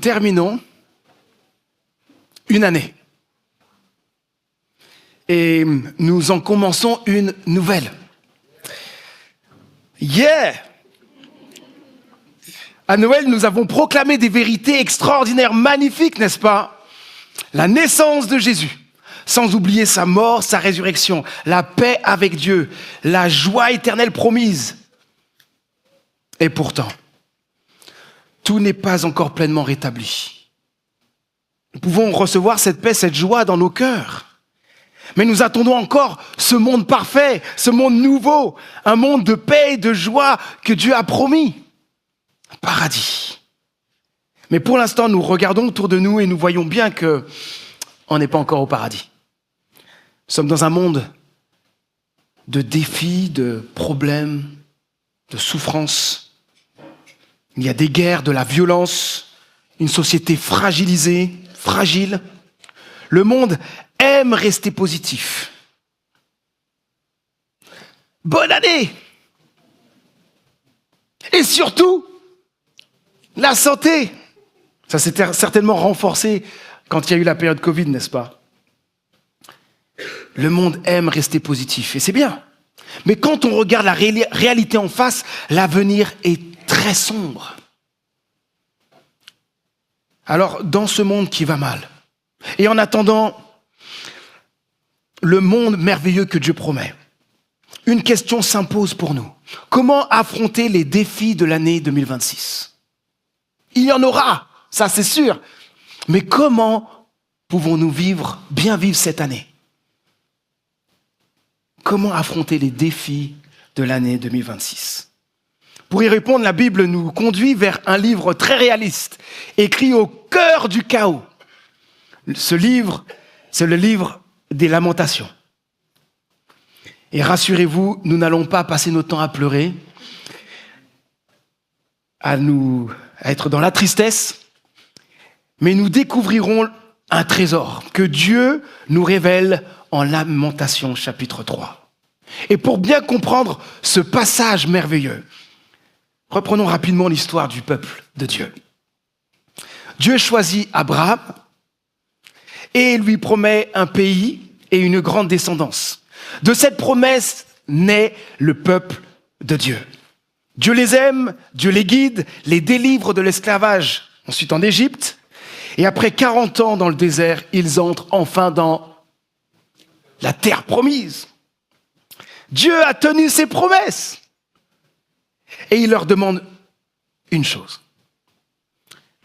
terminons une année. Et nous en commençons une nouvelle. Yeah! À Noël, nous avons proclamé des vérités extraordinaires, magnifiques, n'est-ce pas? La naissance de Jésus, sans oublier sa mort, sa résurrection, la paix avec Dieu, la joie éternelle promise. Et pourtant, tout n'est pas encore pleinement rétabli. Nous pouvons recevoir cette paix, cette joie dans nos cœurs. Mais nous attendons encore ce monde parfait, ce monde nouveau, un monde de paix et de joie que Dieu a promis. Un paradis. Mais pour l'instant, nous regardons autour de nous et nous voyons bien qu'on n'est pas encore au paradis. Nous sommes dans un monde de défis, de problèmes, de souffrances. Il y a des guerres, de la violence, une société fragilisée, fragile. Le monde aime rester positif. Bonne année! Et surtout, la santé. Ça s'est certainement renforcé quand il y a eu la période Covid, n'est-ce pas? Le monde aime rester positif, et c'est bien. Mais quand on regarde la réalité en face, l'avenir est très sombre. Alors, dans ce monde qui va mal, et en attendant le monde merveilleux que Dieu promet, une question s'impose pour nous. Comment affronter les défis de l'année 2026? Il y en aura, ça c'est sûr. Mais comment pouvons-nous bien vivre cette année? Comment affronter les défis de l'année 2026? Pour y répondre, la Bible nous conduit vers un livre très réaliste, écrit au cœur du chaos. Ce livre, c'est le livre des Lamentations. Et rassurez-vous, nous n'allons pas passer notre temps à pleurer, à être dans la tristesse, mais nous découvrirons un trésor que Dieu nous révèle en Lamentations chapitre 3. Et pour bien comprendre ce passage merveilleux, reprenons rapidement l'histoire du peuple de Dieu. Dieu choisit Abraham et lui promet un pays et une grande descendance. De cette promesse naît le peuple de Dieu. Dieu les aime, Dieu les guide, les délivre de l'esclavage, ensuite en Égypte. Et après 40 ans dans le désert, ils entrent enfin dans la terre promise. Dieu a tenu ses promesses. Et il leur demande une chose,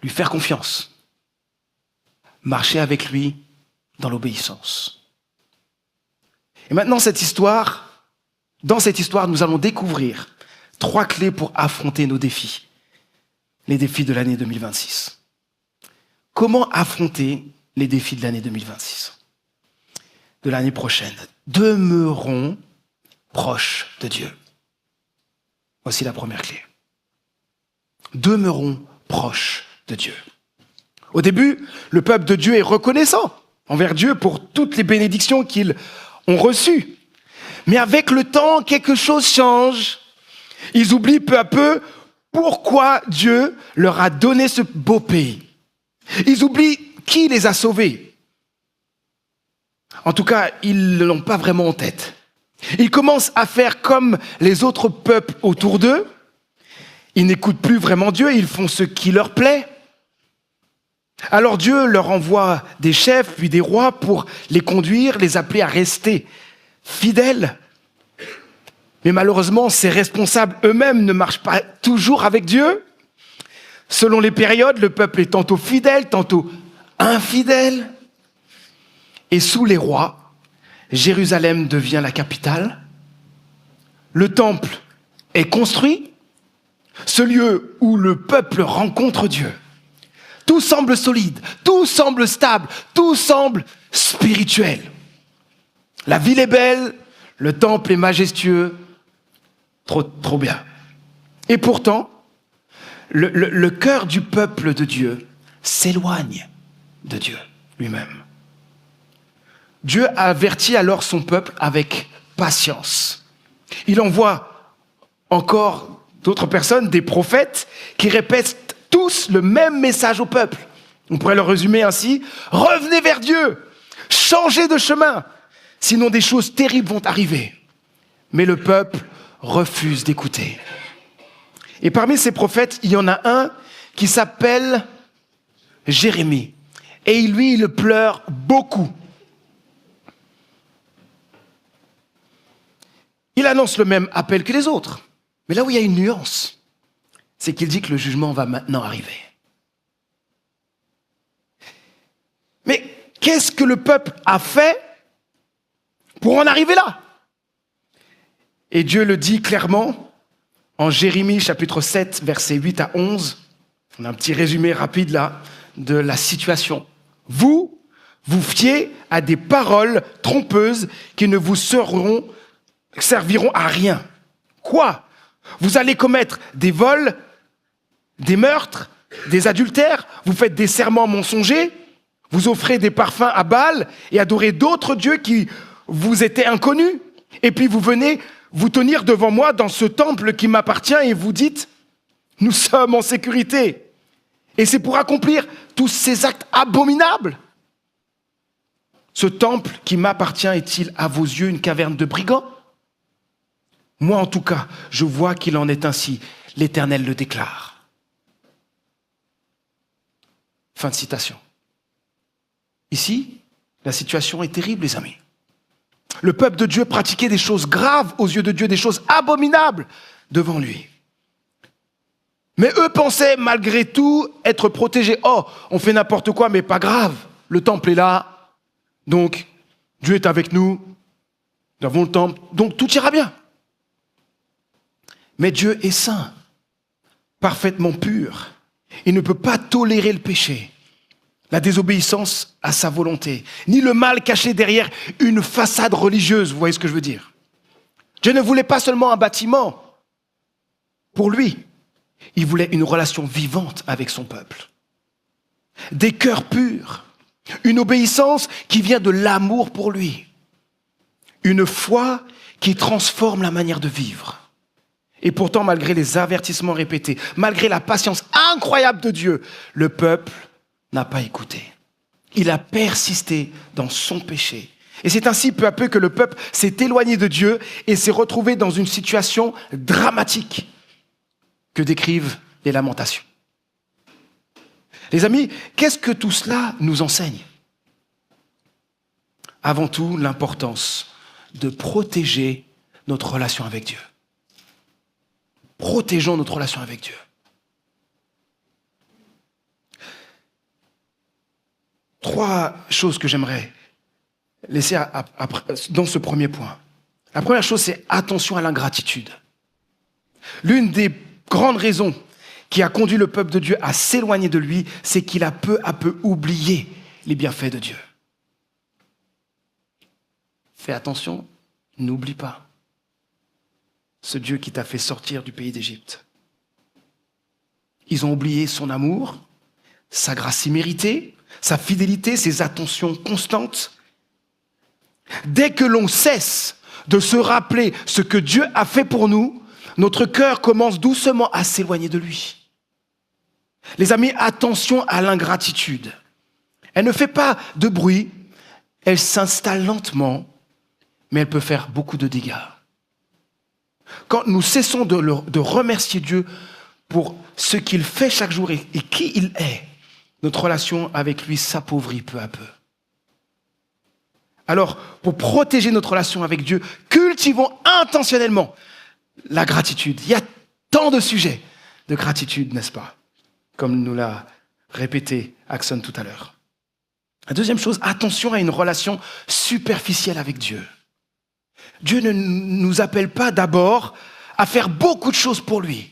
lui faire confiance, marcher avec lui dans l'obéissance. Et maintenant, dans cette histoire, nous allons découvrir 3 clés pour affronter nos défis, les défis de l'année 2026. Comment affronter les défis de l'année 2026, de l'année prochaine? Demeurons proches de Dieu. Voici la première clé. Demeurons proches de Dieu. Au début, le peuple de Dieu est reconnaissant envers Dieu pour toutes les bénédictions qu'ils ont reçues. Mais avec le temps, quelque chose change. Ils oublient peu à peu pourquoi Dieu leur a donné ce beau pays. Ils oublient qui les a sauvés. En tout cas, ils ne l'ont pas vraiment en tête. Ils commencent à faire comme les autres peuples autour d'eux. Ils n'écoutent plus vraiment Dieu, ils font ce qui leur plaît. Alors Dieu leur envoie des chefs, puis des rois pour les conduire, les appeler à rester fidèles. Mais malheureusement, ces responsables eux-mêmes ne marchent pas toujours avec Dieu. Selon les périodes, le peuple est tantôt fidèle, tantôt infidèle. Et sous les rois, Jérusalem devient la capitale. Le temple est construit, ce lieu où le peuple rencontre Dieu. Tout semble solide, tout semble stable, tout semble spirituel. La ville est belle, le temple est majestueux, trop bien. Et pourtant, le cœur du peuple de Dieu s'éloigne de Dieu lui-même. Dieu avertit alors son peuple avec patience. Il envoie encore d'autres personnes, des prophètes, qui répètent tout tous le même message au peuple. On pourrait le résumer ainsi: revenez vers Dieu, changez de chemin, sinon des choses terribles vont arriver. Mais le peuple refuse d'écouter. Et parmi ces prophètes, il y en a un qui s'appelle Jérémie. Et lui, il pleure beaucoup. Il annonce le même appel que les autres. Mais là où il y a une nuance, c'est qu'il dit que le jugement va maintenant arriver. Mais qu'est-ce que le peuple a fait pour en arriver là? Et Dieu le dit clairement en Jérémie chapitre 7, versets 8 à 11. On a un petit résumé rapide là de la situation. Vous fiez à des paroles trompeuses qui ne vous serviront à rien. Quoi? Vous allez commettre des vols, des meurtres, des adultères, vous faites des serments mensongers, vous offrez des parfums à Baal et adorez d'autres dieux qui vous étaient inconnus. Et puis vous venez vous tenir devant moi dans ce temple qui m'appartient et vous dites, nous sommes en sécurité. Et c'est pour accomplir tous ces actes abominables. Ce temple qui m'appartient est-il à vos yeux une caverne de brigands? Moi en tout cas, je vois qu'il en est ainsi. L'Éternel le déclare. Fin de citation. Ici, la situation est terrible, les amis. Le peuple de Dieu pratiquait des choses graves aux yeux de Dieu, des choses abominables devant lui. Mais eux pensaient malgré tout être protégés. Oh, on fait n'importe quoi, mais pas grave. Le temple est là, donc Dieu est avec nous. Nous avons le temple, donc tout ira bien. Mais Dieu est saint, parfaitement pur. Il ne peut pas tolérer le péché, la désobéissance à sa volonté, ni le mal caché derrière une façade religieuse. Vous voyez ce que je veux dire? Dieu ne voulait pas seulement un bâtiment pour lui. Il voulait une relation vivante avec son peuple. Des cœurs purs, une obéissance qui vient de l'amour pour lui, une foi qui transforme la manière de vivre. Et pourtant, malgré les avertissements répétés, malgré la patience incroyable de Dieu, le peuple n'a pas écouté. Il a persisté dans son péché. Et c'est ainsi peu à peu que le peuple s'est éloigné de Dieu et s'est retrouvé dans une situation dramatique que décrivent les lamentations. Les amis, qu'est-ce que tout cela nous enseigne? Avant tout, l'importance de protéger notre relation avec Dieu. Protégeons notre relation avec Dieu. Trois choses que j'aimerais laisser dans ce premier point. La première chose, c'est attention à l'ingratitude. L'une des grandes raisons qui a conduit le peuple de Dieu à s'éloigner de lui, c'est qu'il a peu à peu oublié les bienfaits de Dieu. Fais attention, n'oublie pas ce Dieu qui t'a fait sortir du pays d'Égypte. Ils ont oublié son amour, sa grâce imméritée, sa fidélité, ses attentions constantes. Dès que l'on cesse de se rappeler ce que Dieu a fait pour nous, notre cœur commence doucement à s'éloigner de lui. Les amis, attention à l'ingratitude. Elle ne fait pas de bruit, elle s'installe lentement, mais elle peut faire beaucoup de dégâts. Quand nous cessons de remercier Dieu pour ce qu'il fait chaque jour et qui il est, notre relation avec lui s'appauvrit peu à peu. Alors, pour protéger notre relation avec Dieu, cultivons intentionnellement la gratitude. Il y a tant de sujets de gratitude, n'est-ce pas? Comme nous l'a répété Axon tout à l'heure. La deuxième chose, attention à une relation superficielle avec Dieu. Dieu ne nous appelle pas d'abord à faire beaucoup de choses pour lui.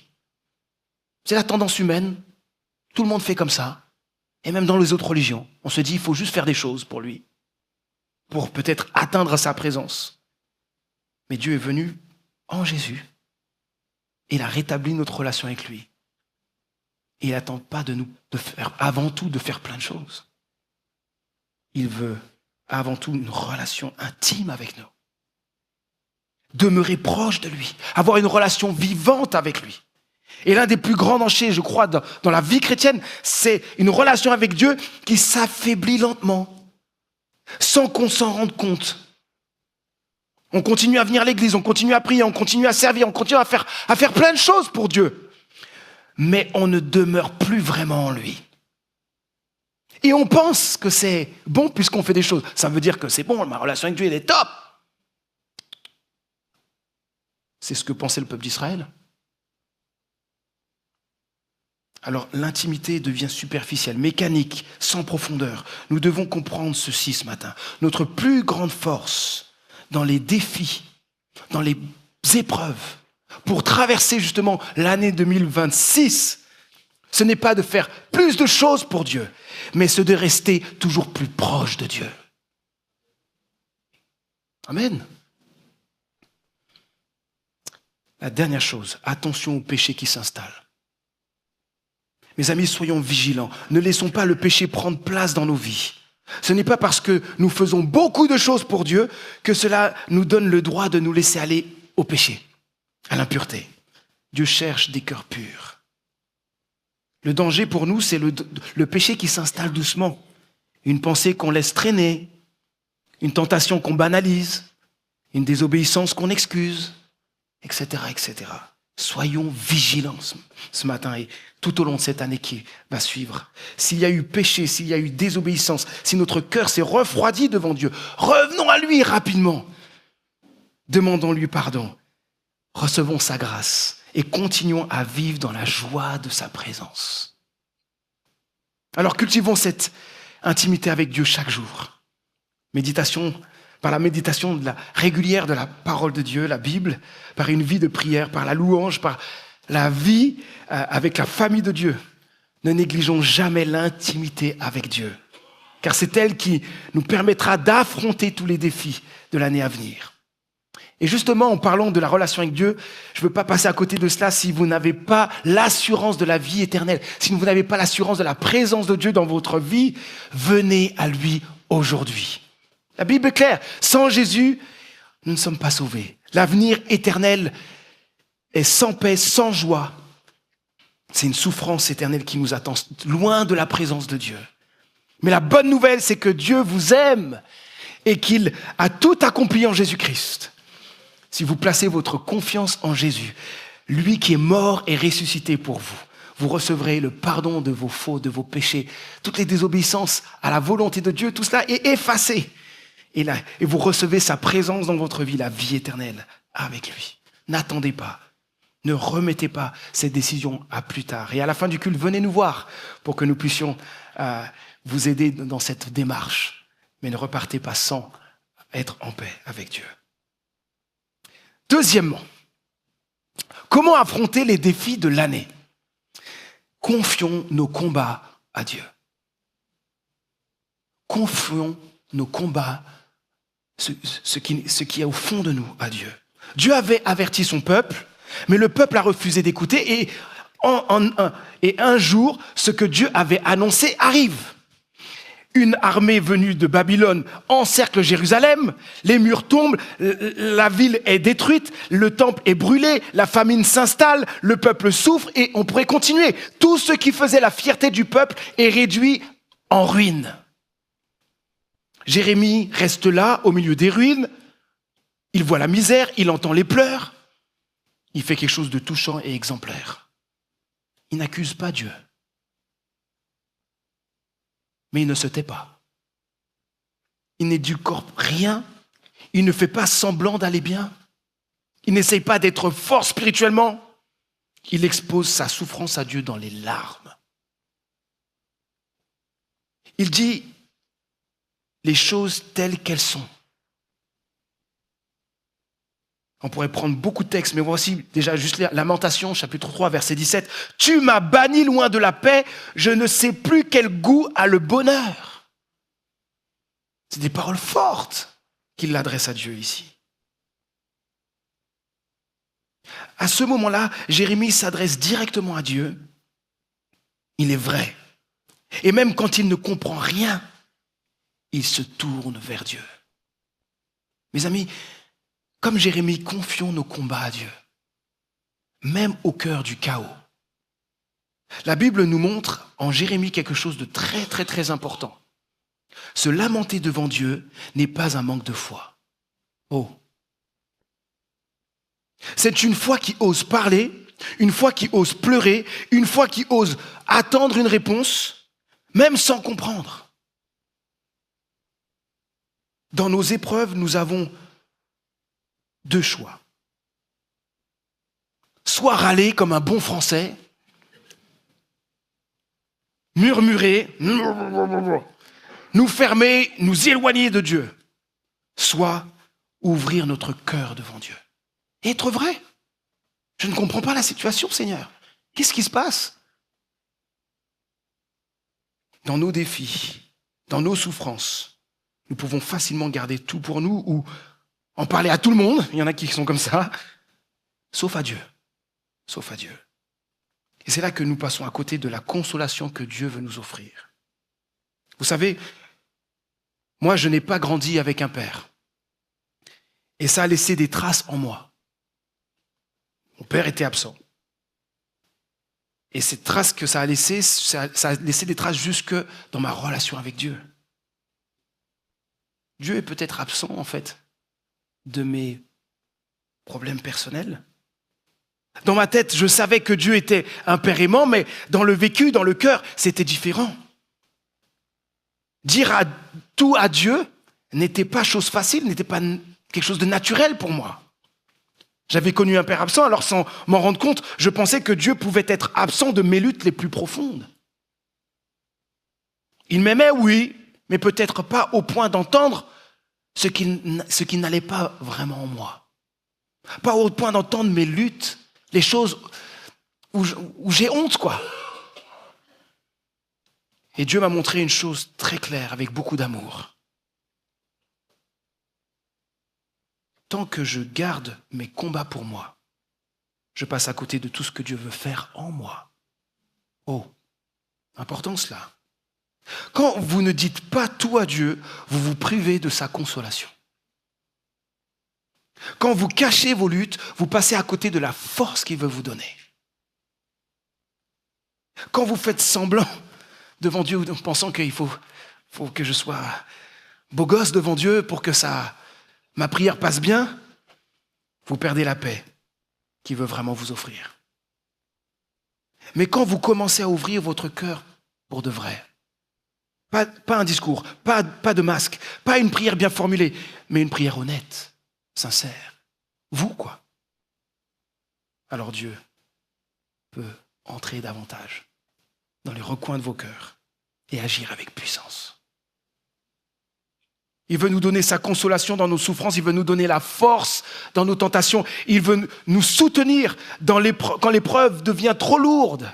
C'est la tendance humaine. Tout le monde fait comme ça. Et même dans les autres religions, on se dit il faut juste faire des choses pour lui, pour peut-être atteindre sa présence. Mais Dieu est venu en Jésus. Il a rétabli notre relation avec lui. Et il n'attend pas de nous de faire, avant tout de faire plein de choses. Il veut avant tout une relation intime avec nous. Demeurer proche de lui, avoir une relation vivante avec lui. Et l'un des plus grands dangers, je crois, dans la vie chrétienne, c'est une relation avec Dieu qui s'affaiblit lentement, sans qu'on s'en rende compte. On continue à venir à l'église, on continue à prier, on continue à servir, on continue à faire plein de choses pour Dieu. Mais on ne demeure plus vraiment en lui. Et on pense que c'est bon puisqu'on fait des choses. Ça veut dire que c'est bon, ma relation avec Dieu, elle est top. C'est ce que pensait le peuple d'Israël. Alors l'intimité devient superficielle, mécanique, sans profondeur. Nous devons comprendre ceci ce matin. Notre plus grande force dans les défis, dans les épreuves, pour traverser justement l'année 2026, ce n'est pas de faire plus de choses pour Dieu, mais c'est de rester toujours plus proche de Dieu. Amen. La dernière chose, attention au péché qui s'installe. Mes amis, soyons vigilants. Ne laissons pas le péché prendre place dans nos vies. Ce n'est pas parce que nous faisons beaucoup de choses pour Dieu que cela nous donne le droit de nous laisser aller au péché, à l'impureté. Dieu cherche des cœurs purs. Le danger pour nous, c'est le péché qui s'installe doucement. Une pensée qu'on laisse traîner, une tentation qu'on banalise, une désobéissance qu'on excuse, etc., etc. Soyons vigilants ce matin et tout au long de cette année qui va suivre. S'il y a eu péché, s'il y a eu désobéissance, si notre cœur s'est refroidi devant Dieu, revenons à lui rapidement. Demandons-lui pardon. Recevons sa grâce et continuons à vivre dans la joie de sa présence. Alors cultivons cette intimité avec Dieu chaque jour. Par la méditation régulière de la parole de Dieu, la Bible, par une vie de prière, par la louange, par la vie avec la famille de Dieu. Ne négligeons jamais l'intimité avec Dieu, car c'est elle qui nous permettra d'affronter tous les défis de l'année à venir. Et justement, en parlant de la relation avec Dieu, je ne veux pas passer à côté de cela si vous n'avez pas l'assurance de la vie éternelle, si vous n'avez pas l'assurance de la présence de Dieu dans votre vie, venez à lui aujourd'hui. La Bible est claire, sans Jésus, nous ne sommes pas sauvés. L'avenir éternel est sans paix, sans joie. C'est une souffrance éternelle qui nous attend, loin de la présence de Dieu. Mais la bonne nouvelle, c'est que Dieu vous aime et qu'il a tout accompli en Jésus-Christ. Si vous placez votre confiance en Jésus, lui qui est mort et ressuscité pour vous, vous recevrez le pardon de vos fautes, de vos péchés, toutes les désobéissances à la volonté de Dieu, tout cela est effacé. Et vous recevez sa présence dans votre vie, la vie éternelle avec lui. N'attendez pas. Ne remettez pas cette décision à plus tard. Et à la fin du culte, venez nous voir pour que nous puissions vous aider dans cette démarche. Mais ne repartez pas sans être en paix avec Dieu. Deuxièmement, comment affronter les défis de l'année? Confions nos combats à Dieu. Confions nos combats, ce qui est au fond de nous, à Dieu. Dieu avait averti son peuple, mais le peuple a refusé d'écouter et un jour, ce que Dieu avait annoncé arrive. Une armée venue de Babylone encercle Jérusalem, les murs tombent, la ville est détruite, le temple est brûlé, la famine s'installe, le peuple souffre et on pourrait continuer. Tout ce qui faisait la fierté du peuple est réduit en ruine. Jérémie reste là, au milieu des ruines. Il voit la misère, il entend les pleurs. Il fait quelque chose de touchant et exemplaire. Il n'accuse pas Dieu. Mais il ne se tait pas. Il n'édulcore rien. Il ne fait pas semblant d'aller bien. Il n'essaye pas d'être fort spirituellement. Il expose sa souffrance à Dieu dans les larmes. Il dit les choses telles qu'elles sont. On pourrait prendre beaucoup de textes, mais voici déjà juste Lamentation, chapitre 3, verset 17. « Tu m'as banni loin de la paix, je ne sais plus quel goût a le bonheur. » C'est des paroles fortes qu'il adresse à Dieu ici. À ce moment-là, Jérémie s'adresse directement à Dieu. Il est vrai. Et même quand il ne comprend rien, il se tourne vers Dieu. Mes amis, comme Jérémie, confions nos combats à Dieu. même au cœur du chaos. La Bible nous montre en Jérémie quelque chose de très, très, très important. Se lamenter devant Dieu n'est pas un manque de foi. Oh! C'est une foi qui ose parler, une foi qui ose pleurer, une foi qui ose attendre une réponse, même sans comprendre. Dans nos épreuves, nous avons deux choix. Soit râler comme un bon Français, murmurer, nous fermer, nous éloigner de Dieu. Soit ouvrir notre cœur devant Dieu. Et être vrai. Je ne comprends pas la situation, Seigneur. Qu'est-ce qui se passe? Dans nos défis, dans nos souffrances, nous pouvons facilement garder tout pour nous ou en parler à tout le monde. Il y en a qui sont comme ça. Sauf à Dieu. Sauf à Dieu. Et c'est là que nous passons à côté de la consolation que Dieu veut nous offrir. Vous savez, moi, je n'ai pas grandi avec un père. Et ça a laissé des traces en moi. Mon père était absent. Et ces traces que ça a laissées, ça a laissé des traces jusque dans ma relation avec Dieu. Dieu est peut-être absent, en fait, de mes problèmes personnels. Dans ma tête, je savais que Dieu était un père aimant, mais dans le vécu, dans le cœur, c'était différent. Dire tout à Dieu n'était pas chose facile, n'était pas quelque chose de naturel pour moi. J'avais connu un père absent, alors sans m'en rendre compte, je pensais que Dieu pouvait être absent de mes luttes les plus profondes. Il m'aimait, oui, mais peut-être pas au point d'entendre ce qui n'allait pas vraiment en moi. Pas au point d'entendre mes luttes, les choses où j'ai honte, quoi. Et Dieu m'a montré une chose très claire, avec beaucoup d'amour. Tant que je garde mes combats pour moi, je passe à côté de tout ce que Dieu veut faire en moi. Oh, important cela. Quand vous ne dites pas tout à Dieu, vous vous privez de sa consolation. Quand vous cachez vos luttes, vous passez à côté de la force qu'il veut vous donner. Quand vous faites semblant devant Dieu, en pensant qu'il faut que je sois beau gosse devant Dieu pour que ma prière passe bien, vous perdez la paix qu'il veut vraiment vous offrir. Mais quand vous commencez à ouvrir votre cœur pour de vrai, pas un discours, pas de masque, pas une prière bien formulée, mais une prière honnête, sincère. Vous, quoi. Alors Dieu peut entrer davantage dans les recoins de vos cœurs et agir avec puissance. Il veut nous donner sa consolation dans nos souffrances, il veut nous donner la force dans nos tentations, il veut nous soutenir quand l'épreuve devient trop lourde.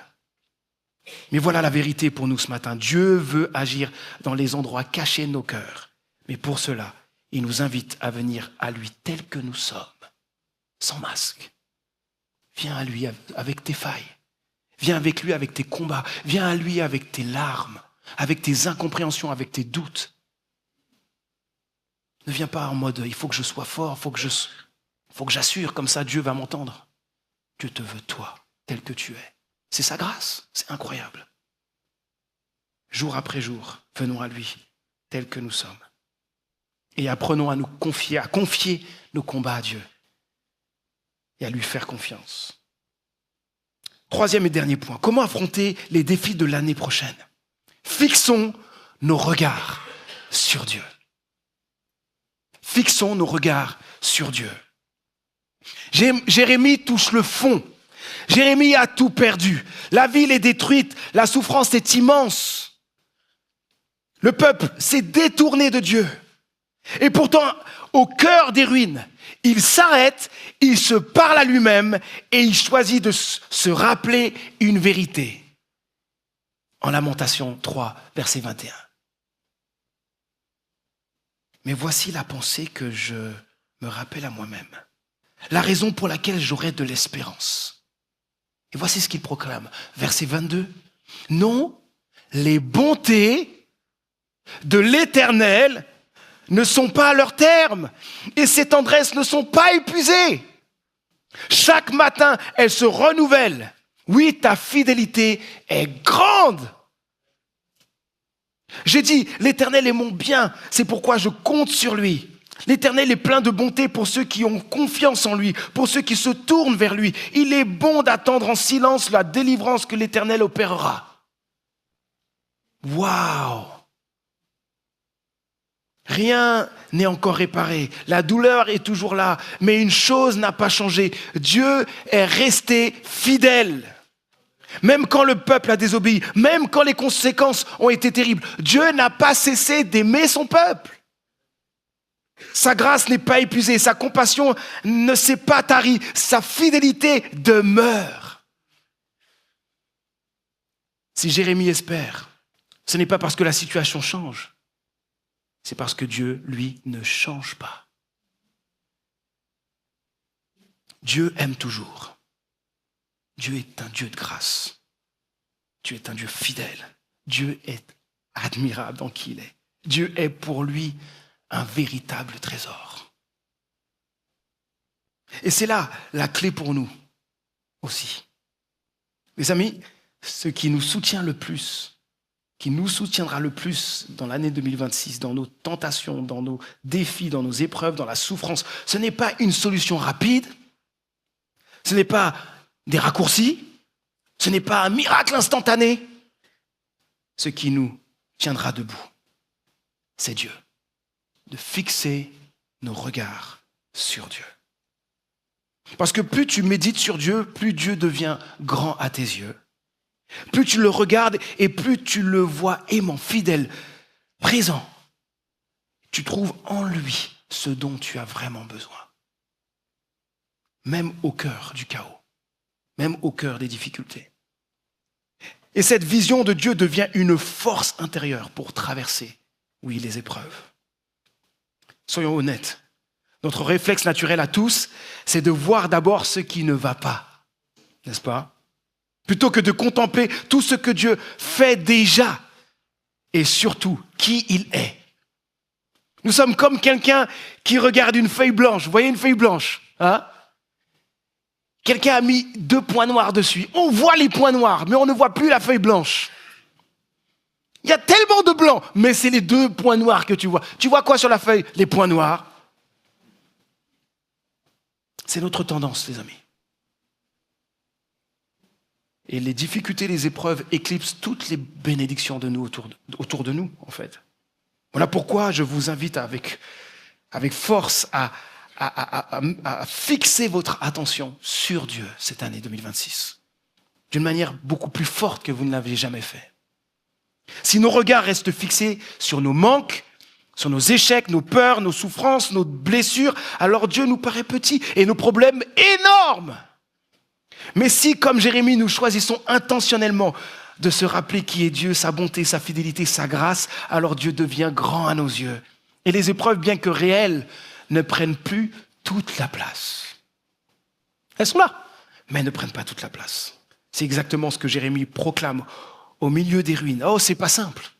Mais voilà la vérité pour nous ce matin. Dieu veut agir dans les endroits cachés de nos cœurs. Mais pour cela, il nous invite à venir à lui tel que nous sommes, sans masque. Viens à lui avec tes failles. Viens avec lui avec tes combats. Viens à lui avec tes larmes, avec tes incompréhensions, avec tes doutes. Ne viens pas en mode « il faut que je sois fort, il faut que j'assure, comme ça Dieu va m'entendre ». Dieu te veut toi, tel que tu es. C'est sa grâce, c'est incroyable. Jour après jour, venons à lui, tel que nous sommes. Et apprenons à confier nos combats à Dieu et à lui faire confiance. Troisième et dernier point, comment affronter les défis de l'année prochaine? Fixons nos regards sur Dieu. Fixons nos regards sur Dieu. Jérémie touche le fond. Jérémie a tout perdu. La ville est détruite. La souffrance est immense. Le peuple s'est détourné de Dieu. Et pourtant, au cœur des ruines, il s'arrête, il se parle à lui-même et il choisit de se rappeler une vérité. En Lamentation 3, verset 21. Mais voici la pensée que je me rappelle à moi-même. La raison pour laquelle j'aurai de l'espérance. Et voici ce qu'il proclame. Verset 22. Non, les bontés de l'Éternel ne sont pas à leur terme et ses tendresses ne sont pas épuisées. Chaque matin, elle se renouvelle. Oui, ta fidélité est grande. J'ai dit, l'Éternel est mon bien, c'est pourquoi je compte sur lui. L'Éternel est plein de bonté pour ceux qui ont confiance en lui, pour ceux qui se tournent vers lui. Il est bon d'attendre en silence la délivrance que l'Éternel opérera. Waouh! Rien n'est encore réparé. La douleur est toujours là, mais une chose n'a pas changé. Dieu est resté fidèle. Même quand le peuple a désobéi, même quand les conséquences ont été terribles, Dieu n'a pas cessé d'aimer son peuple. Sa grâce n'est pas épuisée, sa compassion ne s'est pas tarie, sa fidélité demeure. Si Jérémie espère, ce n'est pas parce que la situation change, c'est parce que Dieu, lui, ne change pas. Dieu aime toujours. Dieu est un Dieu de grâce. Dieu est un Dieu fidèle. Dieu est admirable dans qui il est. Dieu est pour lui un véritable trésor. Et c'est là la clé pour nous aussi. Mes amis, ce qui nous soutient le plus, qui nous soutiendra le plus dans l'année 2026, dans nos tentations, dans nos défis, dans nos épreuves, dans la souffrance, ce n'est pas une solution rapide, ce n'est pas des raccourcis, ce n'est pas un miracle instantané. Ce qui nous tiendra debout, c'est Dieu. De fixer nos regards sur Dieu. Parce que plus tu médites sur Dieu, plus Dieu devient grand à tes yeux. Plus tu le regardes et plus tu le vois aimant, fidèle, présent. Tu trouves en lui ce dont tu as vraiment besoin. Même au cœur du chaos, même au cœur des difficultés. Et cette vision de Dieu devient une force intérieure pour traverser, oui, les épreuves. Soyons honnêtes. Notre réflexe naturel à tous, c'est de voir d'abord ce qui ne va pas, n'est-ce pas? Plutôt que de contempler tout ce que Dieu fait déjà et surtout qui il est. Nous sommes comme quelqu'un qui regarde une feuille blanche. Vous voyez une feuille blanche, hein? Quelqu'un a mis 2 points noirs dessus. On voit les points noirs, mais on ne voit plus la feuille blanche. Il y a tellement de blanc, mais c'est les 2 points noirs que tu vois. Tu vois quoi sur la feuille? Les points noirs. C'est notre tendance, les amis. Et les difficultés, les épreuves éclipsent toutes les bénédictions de nous autour de nous, en fait. Voilà pourquoi je vous invite avec force à fixer votre attention sur Dieu cette année 2026. D'une manière beaucoup plus forte que vous ne l'avez jamais fait. Si nos regards restent fixés sur nos manques, sur nos échecs, nos peurs, nos souffrances, nos blessures, alors Dieu nous paraît petit et nos problèmes énormes. Mais si, comme Jérémie, nous choisissons intentionnellement de se rappeler qui est Dieu, sa bonté, sa fidélité, sa grâce, alors Dieu devient grand à nos yeux. Et les épreuves, bien que réelles, ne prennent plus toute la place. Elles sont là, mais elles ne prennent pas toute la place. C'est exactement ce que Jérémie proclame au milieu des ruines. Oh, c'est pas simple.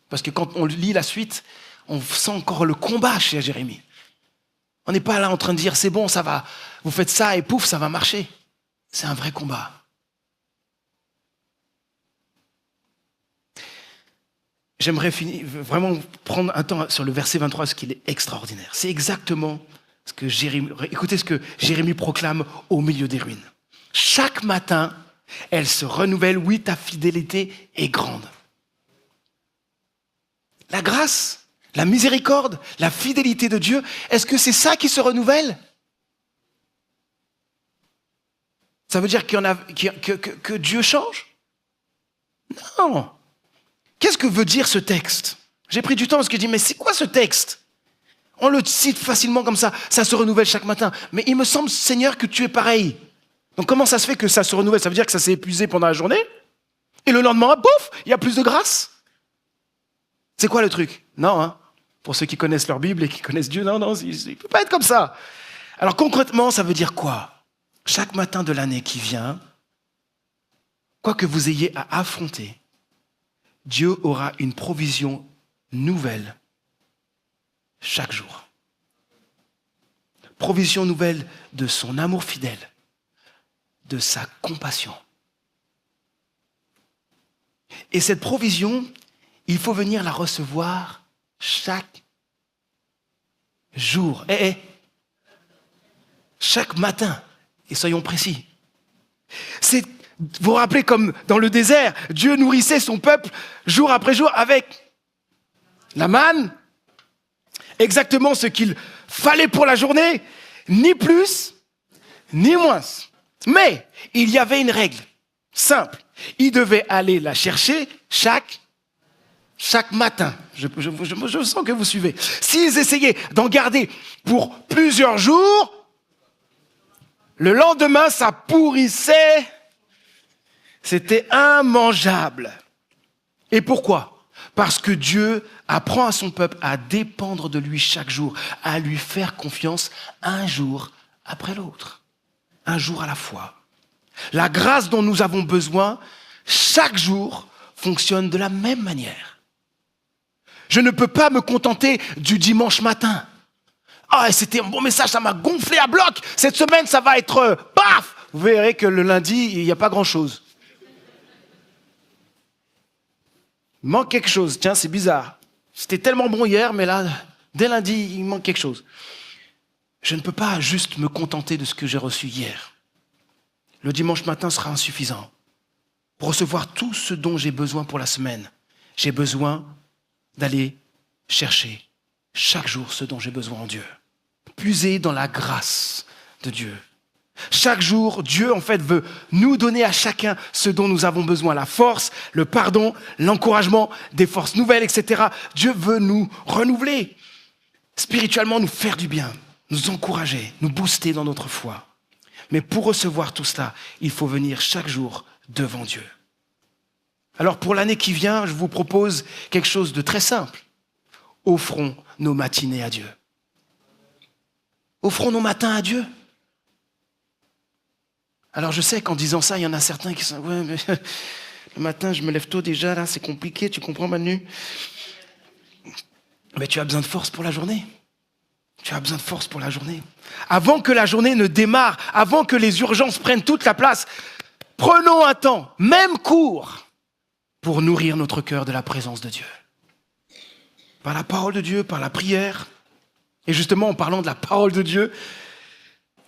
Parce que quand on lit la suite, on sent encore le combat chez Jérémie. On n'est pas là en train de dire, c'est bon, ça va, vous faites ça et pouf, ça va marcher. C'est un vrai combat. J'aimerais vraiment prendre un temps sur le verset 23, ce qui est extraordinaire. C'est exactement ce que Jérémie... Écoutez ce que Jérémie proclame au milieu des ruines. Chaque matin, elle se renouvelle. Oui, ta fidélité est grande. La grâce, la miséricorde, la fidélité de Dieu, est-ce que c'est ça qui se renouvelle? Ça veut dire que Dieu change? Non. Qu'est-ce que veut dire ce texte? J'ai pris du temps parce que je dis, mais c'est quoi ce texte? On le cite facilement comme ça se renouvelle chaque matin. Mais il me semble, Seigneur, que tu es pareil. Donc comment ça se fait que ça se renouvelle? Ça veut dire que ça s'est épuisé pendant la journée? Et le lendemain, bouf, il y a plus de grâce? C'est quoi le truc? Non, hein? Pour ceux qui connaissent leur Bible et qui connaissent Dieu, non, il ne peut pas être comme ça. Alors concrètement, ça veut dire quoi? Chaque matin de l'année qui vient, quoi que vous ayez à affronter, Dieu aura une provision nouvelle chaque jour. Provision nouvelle de son amour fidèle, de sa compassion. Et cette provision, il faut venir la recevoir chaque jour. Chaque matin. Et soyons précis. Vous vous rappelez comme dans le désert, Dieu nourrissait son peuple jour après jour avec la manne, exactement ce qu'il fallait pour la journée, ni plus, ni moins. Mais il y avait une règle simple. Il devait aller la chercher chaque matin. Je sens que vous suivez. S'ils essayaient d'en garder pour plusieurs jours, le lendemain, ça pourrissait. C'était immangeable. Et pourquoi ? Parce que Dieu apprend à son peuple à dépendre de lui chaque jour, à lui faire confiance un jour après l'autre, un jour à la fois. La grâce dont nous avons besoin, chaque jour, fonctionne de la même manière. Je ne peux pas me contenter du dimanche matin. Ah, c'était un bon message, ça m'a gonflé à bloc. Cette semaine, ça va être paf. Vous verrez que le lundi, il n'y a pas grand-chose. Il manque quelque chose. Tiens, c'est bizarre. C'était tellement bon hier, mais là, dès lundi, il manque quelque chose. Je ne peux pas juste me contenter de ce que j'ai reçu hier. Le dimanche matin sera insuffisant. Pour recevoir tout ce dont j'ai besoin pour la semaine, j'ai besoin d'aller chercher chaque jour ce dont j'ai besoin en Dieu. Puiser dans la grâce de Dieu. Chaque jour, Dieu, en fait, veut nous donner à chacun ce dont nous avons besoin. La force, le pardon, l'encouragement, des forces nouvelles, etc. Dieu veut nous renouveler. Spirituellement, nous faire du bien, nous encourager, nous booster dans notre foi. Mais pour recevoir tout cela, il faut venir chaque jour devant Dieu. Alors pour l'année qui vient, je vous propose quelque chose de très simple. Offrons nos matinées à Dieu. Offrons nos matins à Dieu. Alors je sais qu'en disant ça, il y en a certains qui sont « Ouais, mais le matin, je me lève tôt déjà, là, c'est compliqué, tu comprends Manu ?» Mais tu as besoin de force pour la journée. Tu as besoin de force pour la journée. Avant que la journée ne démarre, avant que les urgences prennent toute la place, prenons un temps, même court, pour nourrir notre cœur de la présence de Dieu. Par la parole de Dieu, par la prière. Et justement, en parlant de la parole de Dieu,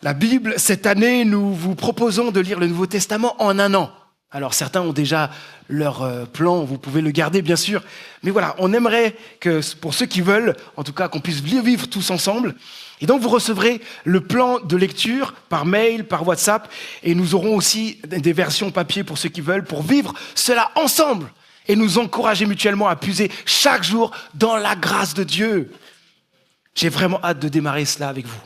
la Bible, cette année, nous vous proposons de lire le Nouveau Testament en un an. Alors certains ont déjà leur plan, vous pouvez le garder bien sûr. Mais voilà, on aimerait que pour ceux qui veulent, en tout cas qu'on puisse vivre tous ensemble. Et donc vous recevrez le plan de lecture par mail, par WhatsApp. Et nous aurons aussi des versions papier pour ceux qui veulent, pour vivre cela ensemble. Et nous encourager mutuellement à puiser chaque jour dans la grâce de Dieu. J'ai vraiment hâte de démarrer cela avec vous.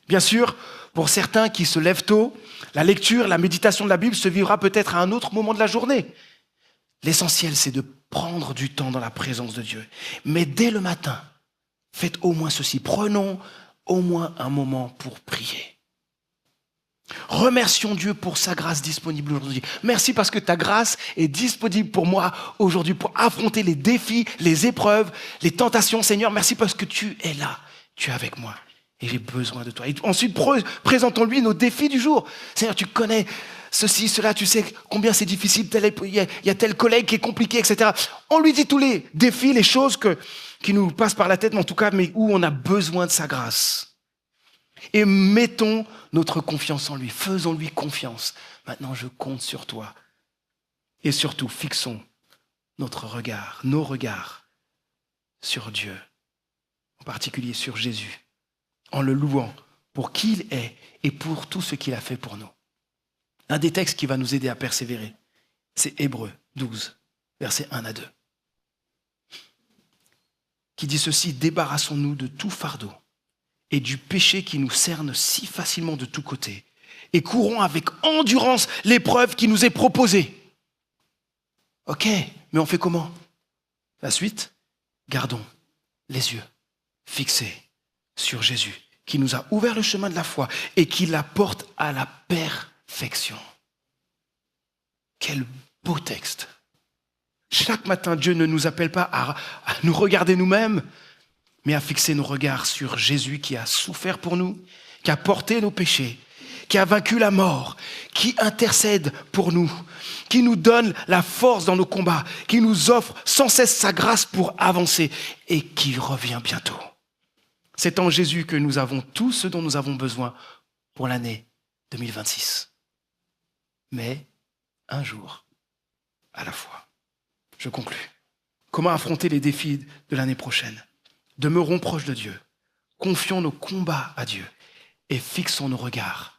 Bien sûr, pour certains qui se lèvent tôt, la lecture, la méditation de la Bible se vivra peut-être à un autre moment de la journée. L'essentiel, c'est de prendre du temps dans la présence de Dieu. Mais dès le matin, faites au moins ceci. Prenons au moins un moment pour prier. Remercions Dieu pour sa grâce disponible aujourd'hui. Merci parce que ta grâce est disponible pour moi aujourd'hui pour affronter les défis, les épreuves, les tentations. Seigneur, merci parce que tu es là. Tu es avec moi. Et j'ai besoin de toi. Et ensuite, présentons-lui nos défis du jour. Seigneur, tu connais ceci, cela, tu sais combien c'est difficile, il y a tel collègue qui est compliqué, etc. On lui dit tous les défis, les choses qui nous passent par la tête, mais en tout cas, mais où on a besoin de sa grâce. Et mettons notre confiance en lui. Faisons-lui confiance. Maintenant, je compte sur toi. Et surtout, fixons notre regard, nos regards sur Dieu. En particulier sur Jésus. En le louant pour qui il est et pour tout ce qu'il a fait pour nous. Un des textes qui va nous aider à persévérer, c'est Hébreux 12, versets 1 à 2. Qui dit ceci, « Débarrassons-nous de tout fardeau et du péché qui nous cerne si facilement de tous côtés et courons avec endurance l'épreuve qui nous est proposée. » Ok, mais on fait comment ? La suite, gardons les yeux fixés sur Jésus, qui nous a ouvert le chemin de la foi et qui la porte à la perfection. Quel beau texte. Chaque matin, Dieu ne nous appelle pas à nous regarder nous-mêmes, mais à fixer nos regards sur Jésus qui a souffert pour nous, qui a porté nos péchés, qui a vaincu la mort, qui intercède pour nous, qui nous donne la force dans nos combats, qui nous offre sans cesse sa grâce pour avancer et qui revient bientôt. C'est en Jésus que nous avons tout ce dont nous avons besoin pour l'année 2026. Mais un jour à la fois. Je conclus. Comment affronter les défis de l'année prochaine? Demeurons proches de Dieu, confions nos combats à Dieu et fixons nos regards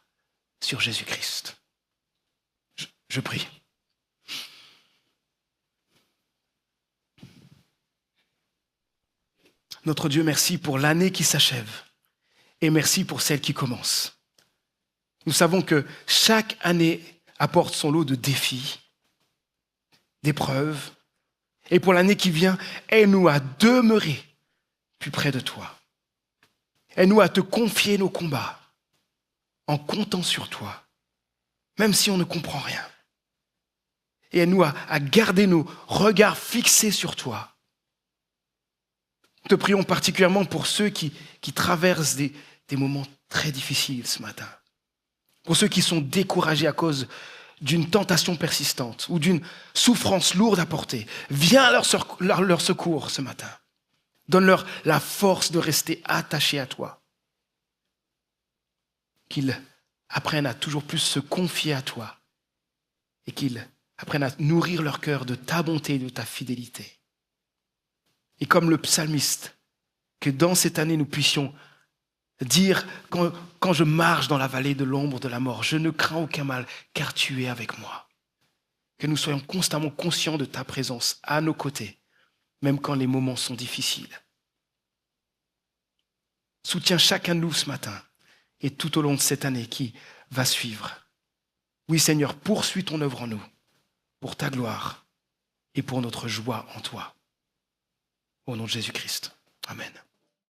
sur Jésus-Christ. Je prie. Notre Dieu, merci pour l'année qui s'achève et merci pour celle qui commence. Nous savons que chaque année apporte son lot de défis, d'épreuves. Et pour l'année qui vient, aide-nous à demeurer plus près de toi. Aide-nous à te confier nos combats en comptant sur toi, même si on ne comprend rien. Et aide-nous à garder nos regards fixés sur toi. Nous te prions particulièrement pour ceux qui traversent des moments très difficiles ce matin. Pour ceux qui sont découragés à cause d'une tentation persistante ou d'une souffrance lourde à porter. Viens à leur secours ce matin. Donne-leur la force de rester attachés à toi. Qu'ils apprennent à toujours plus se confier à toi et qu'ils apprennent à nourrir leur cœur de ta bonté et de ta fidélité. Et comme le psalmiste, que dans cette année nous puissions dire, quand je marche dans la vallée de l'ombre de la mort, je ne crains aucun mal, car tu es avec moi. Que nous soyons constamment conscients de ta présence à nos côtés, même quand les moments sont difficiles. Soutiens chacun de nous ce matin et tout au long de cette année qui va suivre. Oui, Seigneur, poursuis ton œuvre en nous, pour ta gloire et pour notre joie en toi. Au nom de Jésus-Christ. Amen.